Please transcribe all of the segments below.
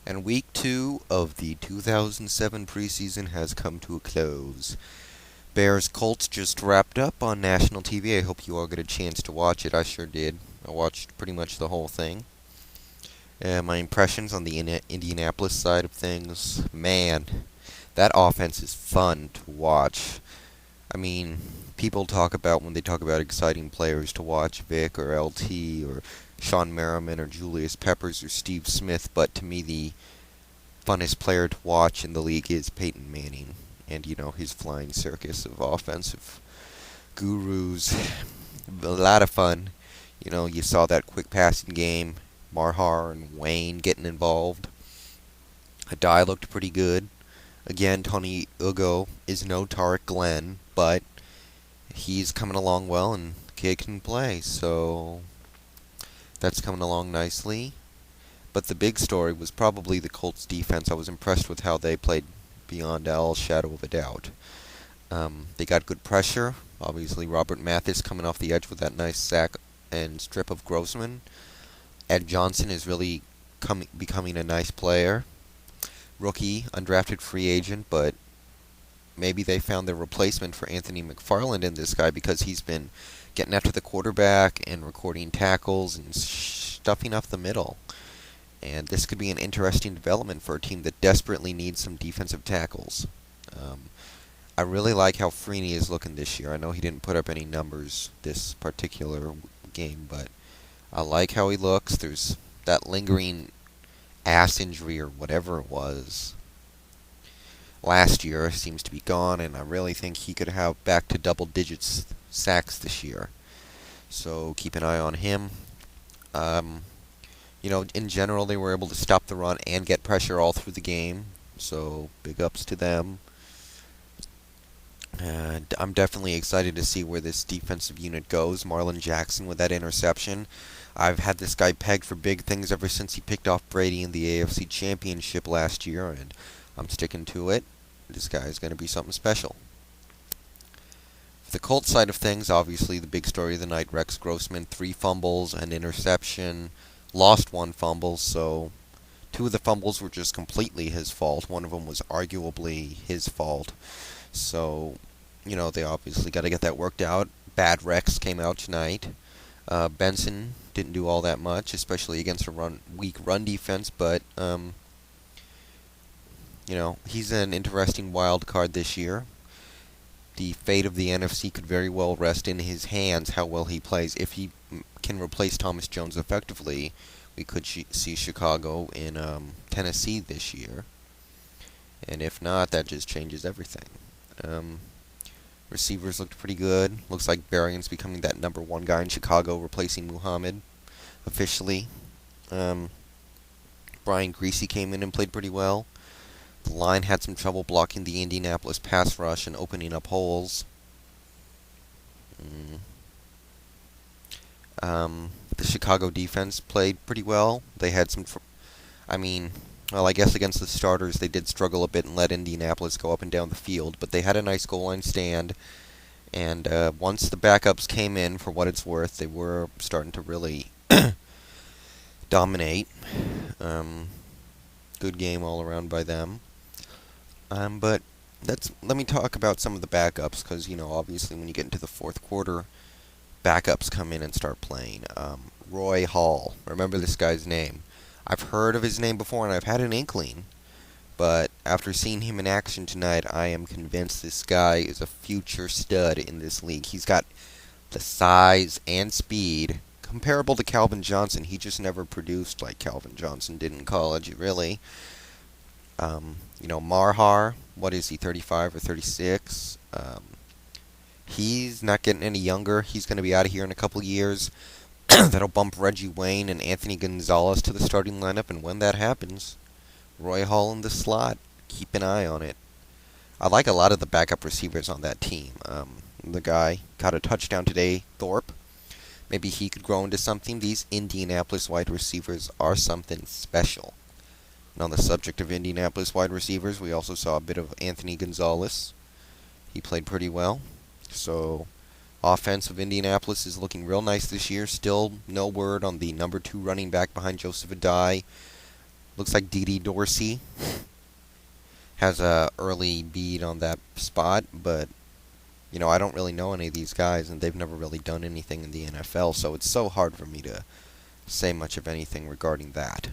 And week 2 of the 2007 preseason has come to a close. Bears Colts just wrapped up on national TV. I hope you all get a chance to watch it. I sure did. I watched pretty much the whole thing. My impressions on the Indianapolis side of things, man, that offense is fun to watch. I mean, people talk about when they talk about exciting players to watch, Vic or LT or Sean Merriman or Julius Peppers or Steve Smith, but to me the funnest player to watch in the league is Peyton Manning, and his flying circus of offensive gurus. A lot of fun. You saw that quick passing game, Marhar and Wayne getting involved. Adai looked pretty good. Again, Tony Ugo is no Tarek Glenn, but he's coming along well, and the kid can play, so that's coming along nicely. But the big story was probably the Colts defense. I was impressed with how they played beyond all shadow of a doubt. They got good pressure. Obviously, Robert Mathis coming off the edge with that nice sack and strip of Grossman. Ed Johnson is really becoming a nice player. Rookie, undrafted free agent, but maybe they found their replacement for Anthony McFarland in this guy because he's been getting after the quarterback and recording tackles and stuffing up the middle. And this could be an interesting development for a team that desperately needs some defensive tackles. I really like how Freeney is looking this year. I know he didn't put up any numbers this particular game, but I like how he looks. There's that lingering ass injury or whatever it was last year seems to be gone, and I really think he could have back to double digits sacks this year. So keep an eye on him. In general, they were able to stop the run and get pressure all through the game, so big ups to them. And I'm definitely excited to see where this defensive unit goes. Marlon Jackson with that interception. I've had this guy pegged for big things ever since he picked off Brady in the AFC Championship last year, and I'm sticking to it. This guy is going to be something special. For the Colts side of things, obviously the big story of the night, Rex Grossman, 3 fumbles, an interception, lost 1 fumble, so 2 of the fumbles were just completely his fault. One of them was arguably his fault. So, they obviously got to get that worked out. Bad Rex came out tonight. Benson didn't do all that much, especially against a weak run defense, but, he's an interesting wild card this year. The fate of the NFC could very well rest in his hands, how well he plays. If he can replace Thomas Jones effectively, we could see Chicago in Tennessee this year. And if not, that just changes everything. Receivers looked pretty good. Looks like Berrien's becoming that number 1 guy in Chicago, replacing Muhammad officially. Brian Greasy came in and played pretty well. The line had some trouble blocking the Indianapolis pass rush and opening up holes. The Chicago defense played pretty well. They had some, I guess against the starters they did struggle a bit and let Indianapolis go up and down the field, but they had a nice goal line stand. And once the backups came in, for what it's worth, they were starting to really dominate. Good game all around by them. But let me talk about some of the backups, because, obviously when you get into the fourth quarter, backups come in and start playing. Roy Hall. Remember this guy's name. I've heard of his name before, and I've had an inkling. But after seeing him in action tonight, I am convinced this guy is a future stud in this league. He's got the size and speed comparable to Calvin Johnson. He just never produced like Calvin Johnson did in college, really. Marhar, what is he, 35 or 36? He's not getting any younger. He's going to be out of here in a couple years. That'll bump Reggie Wayne and Anthony Gonzalez to the starting lineup, and when that happens, Roy Hall in the slot. Keep an eye on it. I like a lot of the backup receivers on that team. The guy got a touchdown today, Thorpe. Maybe he could grow into something. These Indianapolis wide receivers are something special. And on the subject of Indianapolis wide receivers, we also saw a bit of Anthony Gonzalez. He played pretty well. So, offense of Indianapolis is looking real nice this year. Still no word on the number 2 running back behind Joseph Adai. Looks like Dee Dorsey has a early bead on that spot, but I don't really know any of these guys, and they've never really done anything in the NFL, so it's so hard for me to say much of anything regarding that.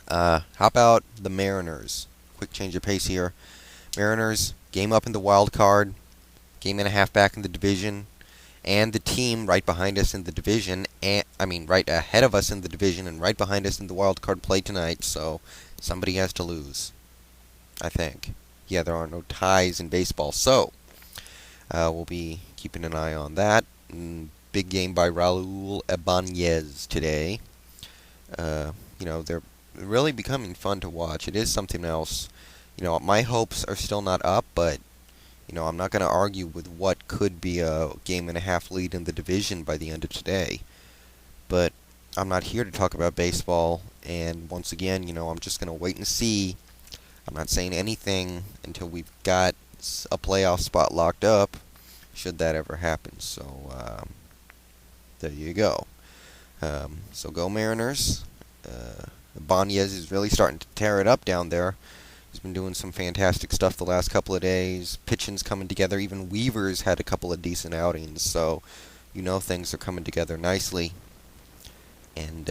How about the Mariners? Quick change of pace here. Mariners, game up in the wild card, game and a half back in the division, and the team right behind us in the division, right ahead of us in the division and right behind us in the wild card play tonight, so somebody has to lose, I think. Yeah, there are no ties in baseball, so we'll be keeping an eye on that. Big game by Raul Ibanez today. They're really becoming fun to watch. It is something else. My hopes are still not up, but I'm not going to argue with what could be a game and a half lead in the division by the end of today. But I'm not here to talk about baseball, and once again, I'm just going to wait and see. I'm not saying anything until we've got a playoff spot locked up, should that ever happen. So, there you go. So go Mariners. Ibanez is really starting to tear it up down there. He's been doing some fantastic stuff the last couple of days. Pitching's coming together. Even Weaver's had a couple of decent outings, so things are coming together nicely. And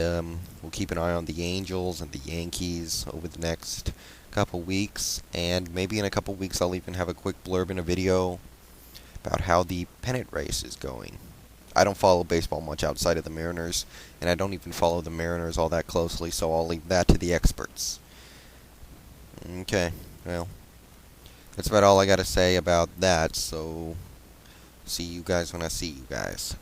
we'll keep an eye on the Angels and the Yankees over the next couple weeks. And maybe in a couple weeks I'll even have a quick blurb in a video about how the pennant race is going. I don't follow baseball much outside of the Mariners, and I don't even follow the Mariners all that closely, so I'll leave that to the experts. Okay, well, that's about all I got to say about that, so see you guys when I see you guys.